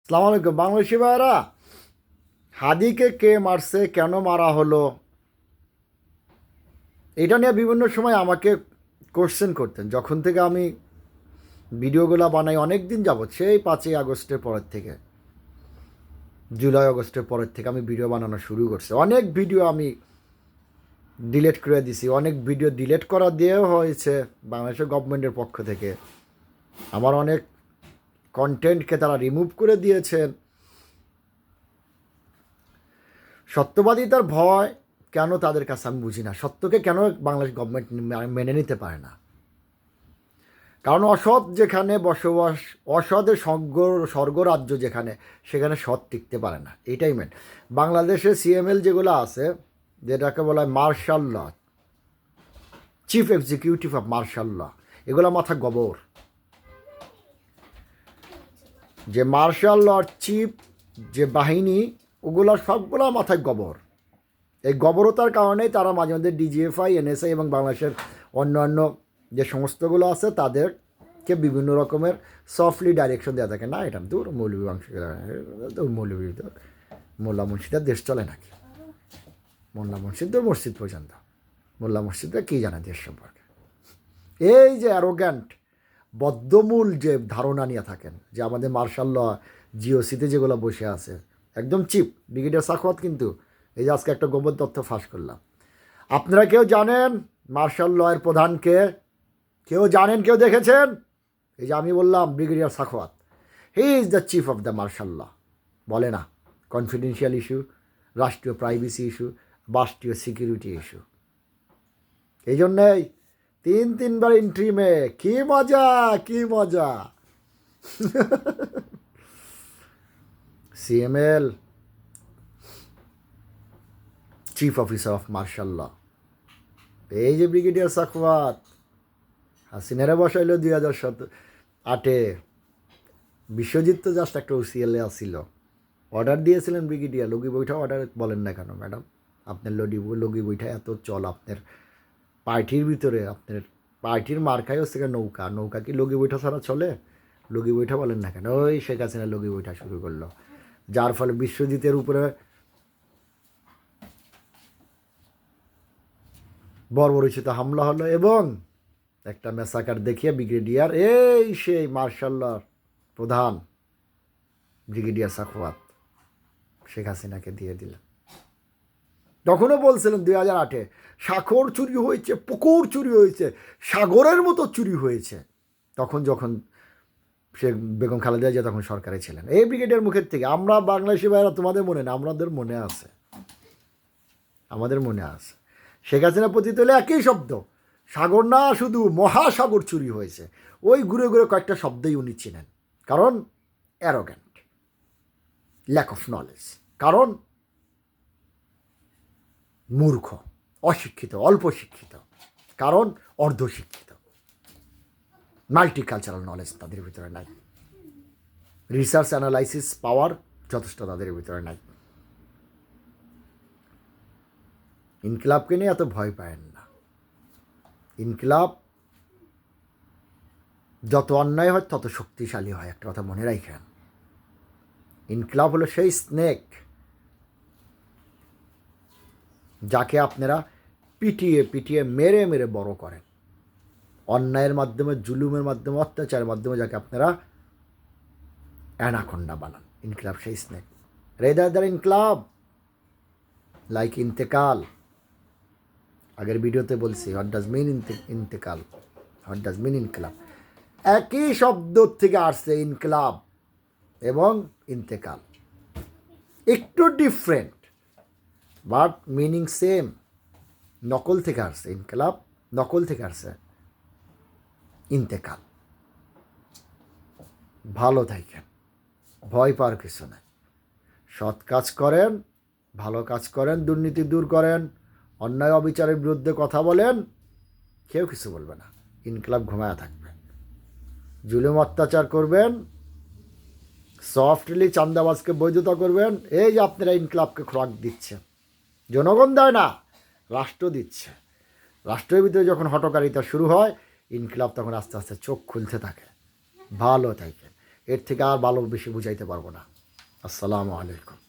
আসসালামু আলাইকুম বাংলাদেশি ভাইরা। হাদিকে কে মারছে, কেন মারা হলো, এটা নিয়ে বিভিন্ন সময় আমাকে কোশ্চেন করতেন। যখন থেকে আমি ভিডিওগুলো বানাই অনেক দিন যাবৎ, সেই 5ই আগস্টের পরের থেকে, জুলাই আগস্টের পরের থেকে আমি ভিডিও বানানো শুরু করছি। অনেক ভিডিও আমি ডিলিট করে দিছি, অনেক ভিডিও ডিলিট করা দিয়েও হয়েছে বাংলাদেশের গভর্নমেন্টের পক্ষ থেকে। আমার অনেক কন্টেন্টকে তারা রিমুভ করে দিয়েছেন। সত্যবাদিতার ভয় কেন তাদের কাছে আমি বুঝি না। সত্যকে কেন বাংলাদেশ গভর্নমেন্ট মেনে নিতে পারে না? কারণ অসৎ যেখানে বসবাস, অসতের স্বর্গরাজ্য যেখানে, সেখানে সৎ টিকতে পারে না। এইটাই মেন। বাংলাদেশে সিএমএল যেগুলো আছে, যেটাকে বলা হয় martial law, chief executive of martial law, এগুলো মাথা গবর। যে মার্শাল লর চিফ যে বাহিনী, ওগুলো সবগুলো মাথায় গবর। এই গবরতার কারণেই তারা মাঝে মাঝে ডিজিএফআই, এনএসআই এবং বাংলাদেশের অন্যান্য যে সমস্তগুলো আছে তাদেরকে বিভিন্ন রকমের সফটলি ডাইরেকশন দেওয়া থাকে। না, এটা দূর মৌলভী অংশ, দূর মৌলভী, মোল্লা মুর্শিদের দেশ চলে নাকি? মোল্লা মুর্শিদ দূর মসজিদ পর্যন্ত। মোল্লা মুর্শিদরা কী জানে দেশ সম্পর্কে? এই যে অ্যারোগ্যান্ট বদ্ধমূল যে ধারণা নিয়ে থাকেন, যে আমাদের মার্শাল ল জিওসিতে যেগুলো বসে আছে, একদম চিপ ব্রিগেডিয়ার সাখাওয়াত কিন্তু এই যে আজকে একটা গোপন তথ্য ফাঁস করলাম। আপনারা কেউ জানেন মার্শাল লয়ের প্রধানকে? কেউ জানেন? কেউ দেখেছেন? এই যে আমি বললাম brigadier Sakhawat, he is the chief of the martial law. বলে না, কনফিডেন্সিয়াল ইস্যু, রাষ্ট্রীয় প্রাইভেসি ইস্যু, রাষ্ট্রীয় সিকিউরিটি ইস্যু। এই জন্যেই তিনবার ইন্ট্রিমে, কি মজা, কি মজা। CML, chief officer of martial law, এই যে ব্রিগেডিয়ার সাখাওয়াত, হাসিনারে বসাইল 2008-এ। বিশ্বজিৎ তো জাস্ট একটা ওসিএলে আসছিল, অর্ডার দিয়েছিলেন ব্রিগেডিয়ার লগি বৈঠা। অর্ডার বলেন না কেন ম্যাডাম? আপনার লগি বৈঠা এত চল আপনার পার্টির ভিতরে, আপনার পার্টির মার্কাই হচ্ছে নৌকা। নৌকা কি লগি বৈঠা ছাড়া চলে? লগি বৈঠা বলেন না কেন? ওই শেখ হাসিনা লগি বৈঠা শুরু করলো, যার ফলে বিশ্বজিতের উপরে বর্বরোচিত হামলা হলো এবং একটা মেসাকার দেখিয়ে ব্রিগেডিয়ার, এই সেই মার্শাল্লার প্রধান ব্রিগেডিয়ার সাখাওয়াত শেখ হাসিনাকে দিয়ে দিলেন। তখনও বলছিলেন 2008-এ সাগর চুরি হয়েছে, পুকুর চুরি হয়েছে, সাগরের মতো চুরি হয়েছে। যখন সে বেগম খালেদা জিয়া তখন সরকারে ছিলেন, এই ব্রিগেডিয়ার মুখের থেকে। আমরা বাংলাদেশি ভাইরা, তোমাদের মনে না, আমাদের মনে আছে, আমাদের মনে আছে। শেখ হাসিনা পতিত হলে একই শব্দ, সাগর না, শুধু মহাসাগর চুরি হয়েছে। ওই ঘুরে ঘুরে কয়েকটা শব্দই উনি চিনেন। কারণ অ্যারোগ্যান্ট, ল্যাক অফ নলেজ, কারণ মূর্খ, অশিক্ষিত, অল্প শিক্ষিত, কারণ অর্ধশিক্ষিত। মাল্টিকালচারাল নলেজ তাদের ভিতরে নাই, রিসার্চ অ্যানালাইসিস পাওয়ার যথেষ্ট তাদের ভিতরে নাই। ইনকিলাবকে নিয়ে এত ভয় পায়েন না। ইনকিলাব যত অন্যায় হয় তত শক্তিশালী হয়, একটা কথা মনে রাখেন। ইনকিলাব হলো সেই স্নেক যাকে আপনারা পিটিয়ে পিটিয়ে মেরে মেরে বড় করেন। অন্যায়ের মাধ্যমে, জুলুমের মাধ্যমে, অত্যাচারের মাধ্যমে যাকে আপনারা অ্যানাকোন্ডা বানান। ইনকিলাব সেই snake. Rather the Inqilab like ইন্তেকাল। আগের ভিডিওতে বলছি হোয়াট ডাজ মিন ইন্তেকাল, হোয়াট ডাজ মিন ইনকিলাব। একই শব্দ থেকে আসছে ইনকিলাব এবং ইন্তেকাল, একটু ডিফারেন্ট বাট মিনিং সেম। নকল থেকে আসছে ইনকিলাব, নকল থেকে আসছে ইন্তেকাল। ভালো থাকেন, ভয় পাওয়ার কিছু নেই। সৎ কাজ করেন, ভালো কাজ করেন, দুর্নীতি দূর করেন, অন্যায় অবিচারের বিরুদ্ধে কথা বলেন, কেউ কিছু বলবে না। ইনকিলাব ঘুমায়া থাকবে। জুলুম অত্যাচার করবেন, সফটলি চান্দাবাজকে বৈধতা করবেন, এই যে আপনারা ইনকিলাবকে খোরাক দিচ্ছে। জনগণ দেয় না, রাষ্ট্র দিচ্ছে। রাষ্ট্রের ভিতরে যখন হটকারিতা শুরু হয়, ইনকিলাব তখন আস্তে আস্তে চোখ খুলতে থাকে। ভালো থাকে, এর থেকে আর ভালো বেশি বুঝাইতে পারবো না। আসসালামু আলাইকুম।